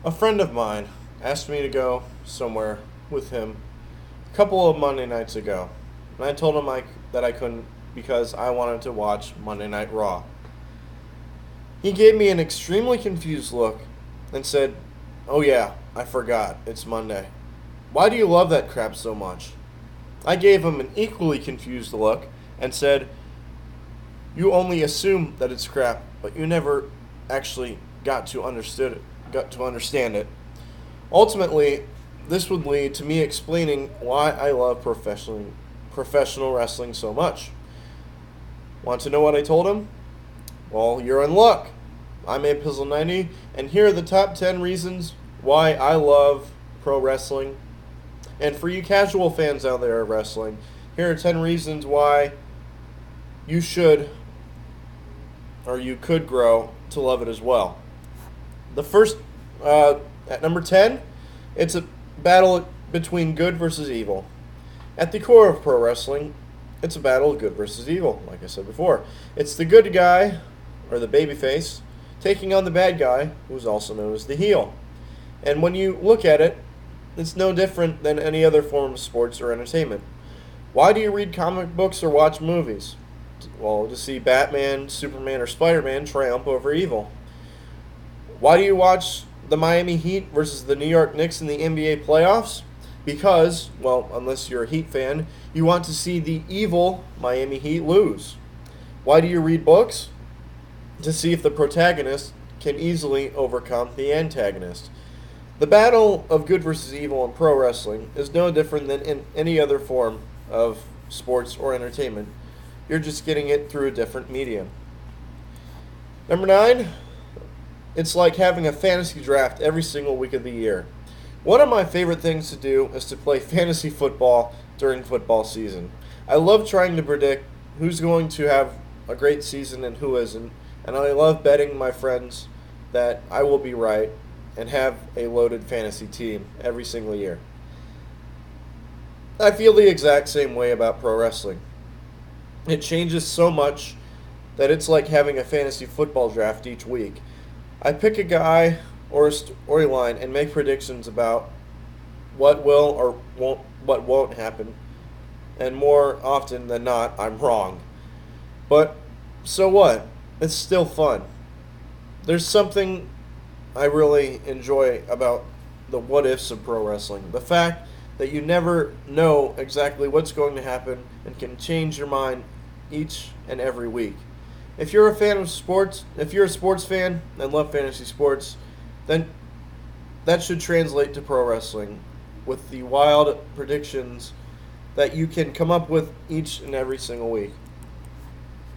A friend of mine asked me to go somewhere with him a couple of Monday nights ago, and I told him that I couldn't because I wanted to watch Monday Night Raw. He gave me an extremely confused look and said, "Oh, yeah, I forgot. It's Monday. Why do you love that crap so much?" I gave him an equally confused look and said, "You only assume that it's crap, but you never actually got to understand it." Ultimately, this would lead to me explaining why I love professional wrestling so much. Want to know what I told him? Well, you're in luck. I'm Apizzle 90, and here are the top 10 reasons why I love pro wrestling. And for you casual fans out there of wrestling, here are 10 reasons why you should or you could grow to love it as well. The first, at number 10, it's a battle between good versus evil. At the core of pro wrestling, it's a battle of good versus evil, like I said before. It's the good guy, or the babyface, taking on the bad guy, who's also known as the heel. And when you look at it, it's no different than any other form of sports or entertainment. Why do you read comic books or watch movies? Well, to see Batman, Superman, or Spider-Man triumph over evil. Why do you watch the Miami Heat versus the New York Knicks in the NBA playoffs? Because, well, unless you're a Heat fan, you want to see the evil Miami Heat lose. Why do you read books? To see if the protagonist can easily overcome the antagonist. The battle of good versus evil in pro wrestling is no different than in any other form of sports or entertainment. You're just getting it through a different medium. Number 9, it's like having a fantasy draft every single week of the year. One of my favorite things to do is to play fantasy football during football season. I love trying to predict who's going to have a great season and who isn't, and I love betting my friends that I will be right and have a loaded fantasy team every single year. I feel the exact same way about pro wrestling. It changes so much that it's like having a fantasy football draft each week. I pick a guy or a storyline and make predictions about what will or won't happen, and more often than not, I'm wrong. But so what? It's still fun. There's something I really enjoy about the what ifs of pro wrestling. The fact that you never know exactly what's going to happen and can change your mind each and every week. If you're a fan of sports, if you're a sports fan and love fantasy sports, then that should translate to pro wrestling with the wild predictions that you can come up with each and every single week.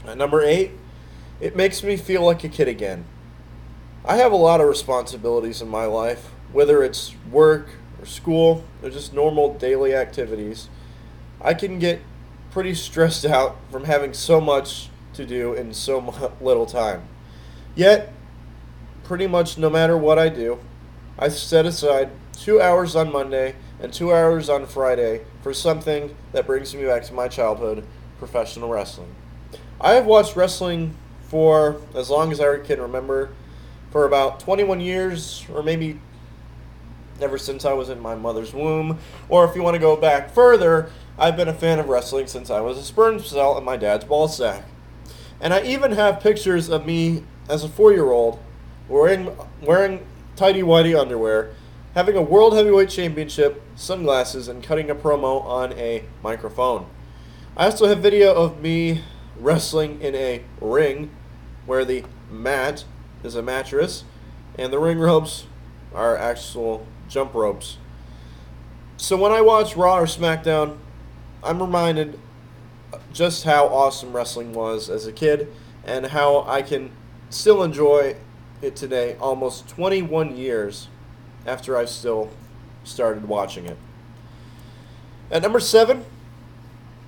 At number 8, it makes me feel like a kid again. I have a lot of responsibilities in my life, whether it's work or school or just normal daily activities. I can get pretty stressed out from having so much to do in so little time. Yet, pretty much no matter what I do, I set aside 2 hours on Monday and 2 hours on Friday for something that brings me back to my childhood, professional wrestling. I have watched wrestling for as long as I can remember, for about 21 years, or maybe ever since I was in my mother's womb. Or if you want to go back further, I've been a fan of wrestling since I was a sperm cell in my dad's ball sack. And I even have pictures of me as a 4-year-old wearing tighty-whitey underwear, having a World Heavyweight Championship, sunglasses, and cutting a promo on a microphone. I also have video of me wrestling in a ring where the mat is a mattress and the ring ropes are actual jump ropes. So when I watch Raw or SmackDown, I'm reminded just how awesome wrestling was as a kid and how I can still enjoy it today, almost 21 years after I still started watching it. At number 7,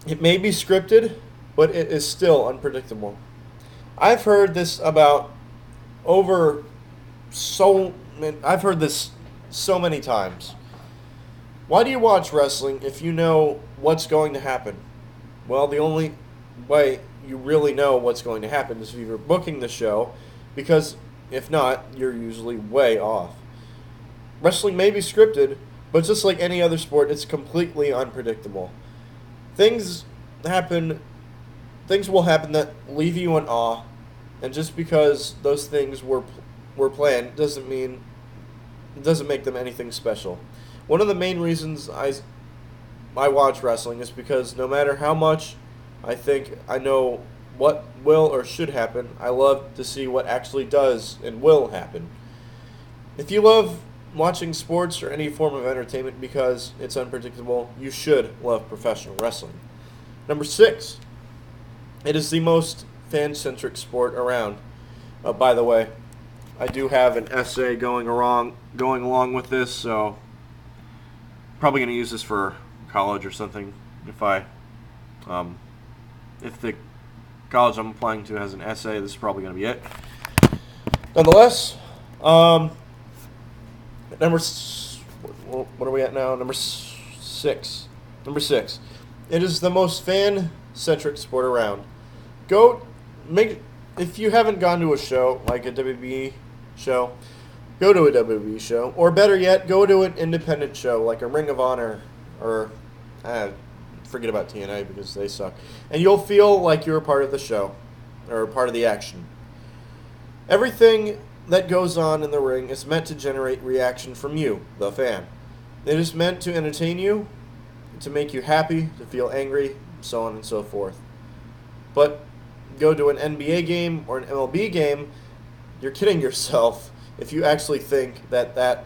it may be scripted, but it is still unpredictable. I've heard this I've heard this so many times. Why do you watch wrestling if you know what's going to happen? Well, the only way you really know what's going to happen is if you're booking the show, because if not, you're usually way off. Wrestling may be scripted, but just like any other sport, it's completely unpredictable. Things happen, things will happen that leave you in awe, and just because those things were planned doesn't make them anything special. One of the main reasons I watch wrestling is because no matter how much I think I know what will or should happen, I love to see what actually does and will happen. If you love watching sports or any form of entertainment because it's unpredictable, you should love professional wrestling. Number 6, it is the most fan-centric sport around. By the way, I do have an essay going along with this, so probably going to use this for college or something. If the college I'm applying to has an essay, this is probably going to be it. Nonetheless, what are we at now? Number 6. Number 6. It is the most fan-centric sport around. If you haven't gone to a show like a WWE show, go to a WWE show, or better yet, go to an independent show like a Ring of Honor or forget about TNA because they suck, and you'll feel like you're a part of the show or a part of the action. Everything that goes on in the ring is meant to generate reaction from you, the fan. It is meant to entertain you, to make you happy, to feel angry, so on and so forth. But go to an NBA game or an MLB game, you're kidding yourself if you actually think that that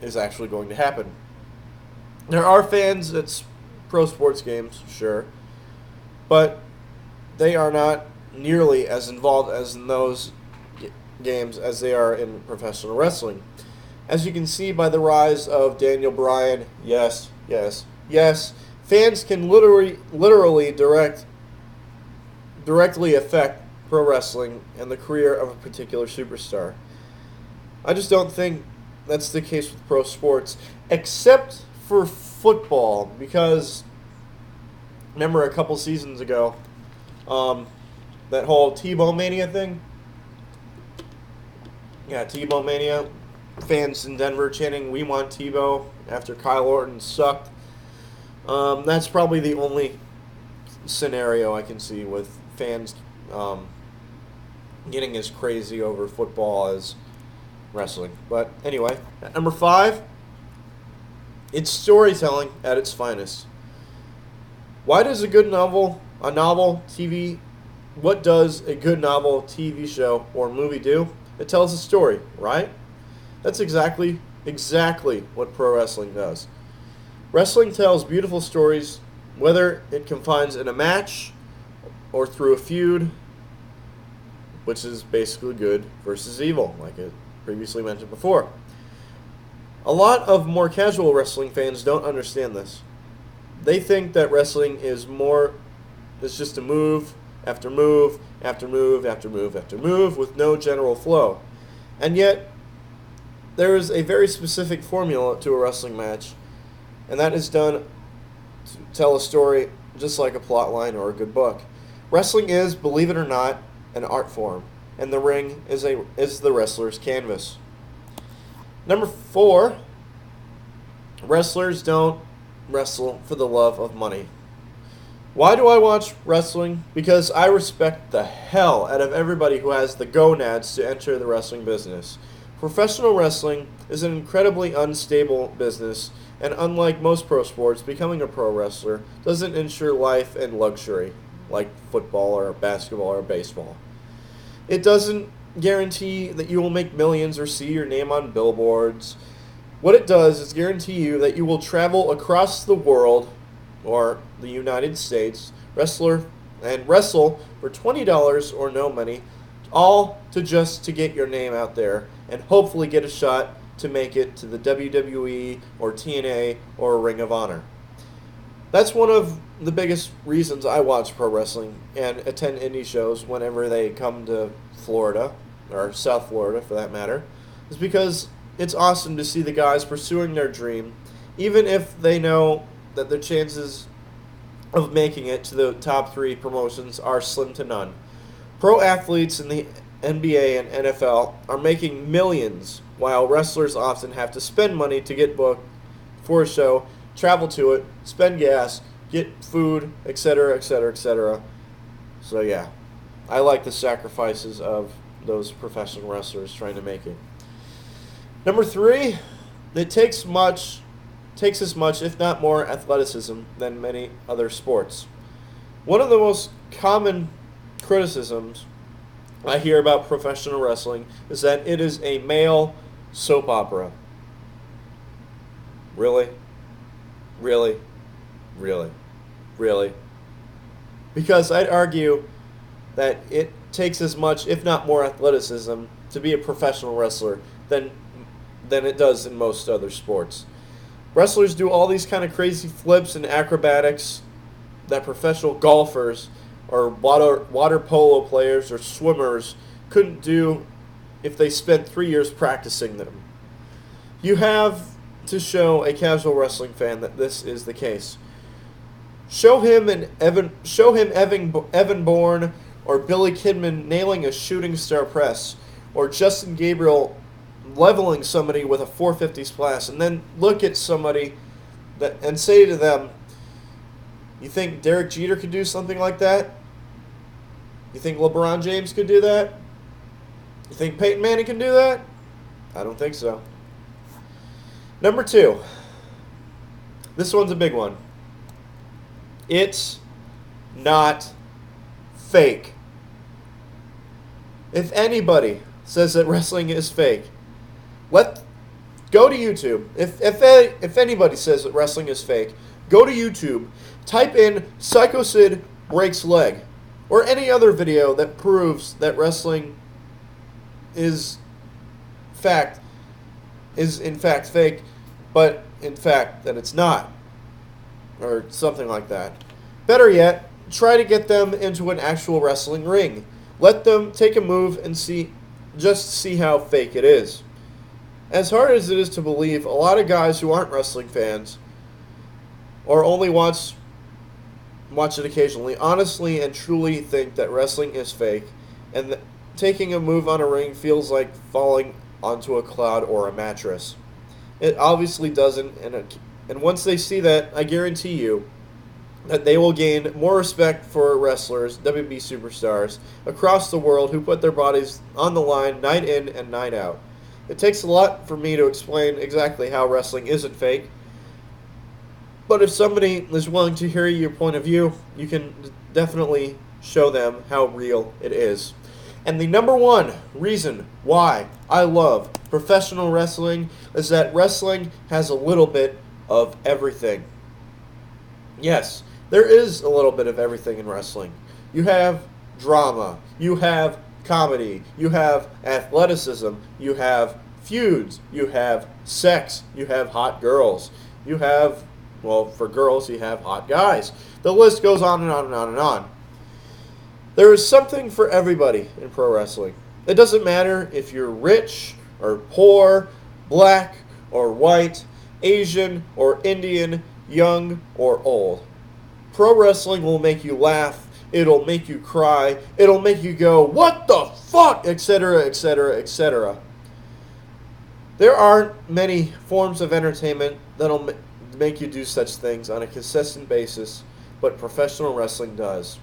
is actually going to happen. There are fans at pro sports games, sure, but they are not nearly as involved as in those games as they are in professional wrestling. As you can see by the rise of Daniel Bryan, yes, fans can literally directly affect pro wrestling and the career of a particular superstar. I just don't think that's the case with pro sports, except for football, because remember a couple seasons ago, that whole Tebow Mania thing? Yeah, Tebow Mania. Fans in Denver chanting, "We want Tebow," after Kyle Orton sucked. That's probably the only scenario I can see with fans getting as crazy over football as wrestling. But anyway, at number 5, it's storytelling at its finest. What does a good novel, TV show, or movie do? It tells a story, right? That's exactly what pro wrestling does. Wrestling tells beautiful stories, whether it confines in a match or through a feud, which is basically good versus evil, like I previously mentioned before. A lot of more casual wrestling fans don't understand this. They think that wrestling is just a move after move after move after move after move with no general flow. And yet, there is a very specific formula to a wrestling match, and that is done to tell a story just like a plot line or a good book. Wrestling is, believe it or not, an art form, and the ring is the wrestler's canvas. Number 4, wrestlers don't wrestle for the love of money. Why do I watch wrestling? Because I respect the hell out of everybody who has the gonads to enter the wrestling business. Professional wrestling is an incredibly unstable business, and unlike most pro sports, becoming a pro wrestler doesn't ensure life and luxury like football or basketball or baseball. It doesn't guarantee that you will make millions or see your name on billboards. What it does is guarantee you that you will travel across the world or the United States, wrestle for $20 or no money, all to get your name out there and hopefully get a shot to make it to the WWE or TNA or Ring of Honor. That's one of the biggest reasons I watch pro wrestling and attend indie shows whenever they come to Florida, or South Florida for that matter, is because it's awesome to see the guys pursuing their dream, even if they know that their chances of making it to the top 3 promotions are slim to none. Pro athletes in the NBA and NFL are making millions, while wrestlers often have to spend money to get booked for a show, travel to it, spend gas, get food, etc., etc., etc. So yeah, I like the sacrifices of those professional wrestlers trying to make it. Number three, it takes as much, if not more, athleticism than many other sports. One of the most common criticisms I hear about professional wrestling is that it is a male soap opera. Really? Really? Really? Really? Because I'd argue that it takes as much, if not more, athleticism to be a professional wrestler than it does in most other sports. Wrestlers do all these kind of crazy flips and acrobatics that professional golfers or water polo players or swimmers couldn't do if they spent 3 years practicing them. You have to show a casual wrestling fan that this is the case. Show him Evan Bourne or Billy Kidman nailing a shooting star press, or Justin Gabriel leveling somebody with a 450 splash, and then look at somebody and say to them, "You think Derek Jeter could do something like that? You think LeBron James could do that? You think Peyton Manning can do that?" I don't think so. Number two. This one's a big one. It's not fake. If anybody says that wrestling is fake, go to YouTube. If anybody says that wrestling is fake, go to YouTube, type in Psycho Sid breaks leg, or any other video that proves that wrestling is in fact fake, but in fact that it's not, or something like that. Better yet, try to get them into an actual wrestling ring. Let them take a move and just see how fake it is. As hard as it is to believe, a lot of guys who aren't wrestling fans or only watch it occasionally honestly and truly think that wrestling is fake, and that taking a move on a ring feels like falling onto a cloud or a mattress. It obviously doesn't, and once they see that, I guarantee you that they will gain more respect for wrestlers, WB superstars, across the world who put their bodies on the line night in and night out. It takes a lot for me to explain exactly how wrestling isn't fake, but if somebody is willing to hear your point of view, you can definitely show them how real it is. And the number one reason why I love professional wrestling is that wrestling has a little bit of everything. Yes, there is a little bit of everything in wrestling. You have drama, you have comedy, you have athleticism, you have feuds, you have sex, you have hot girls, you have, well, for girls, you have hot guys. The list goes on and on and on and on. There is something for everybody in pro wrestling. It doesn't matter if you're rich or poor, black or white, Asian or Indian, young or old. Pro wrestling will make you laugh, it'll make you cry, it'll make you go, "What the fuck?" etc., etc., etc. There aren't many forms of entertainment that'll make you do such things on a consistent basis, but professional wrestling does.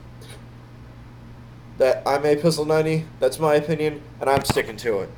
I'm A Pistol 90, that's my opinion, and I'm sticking to it.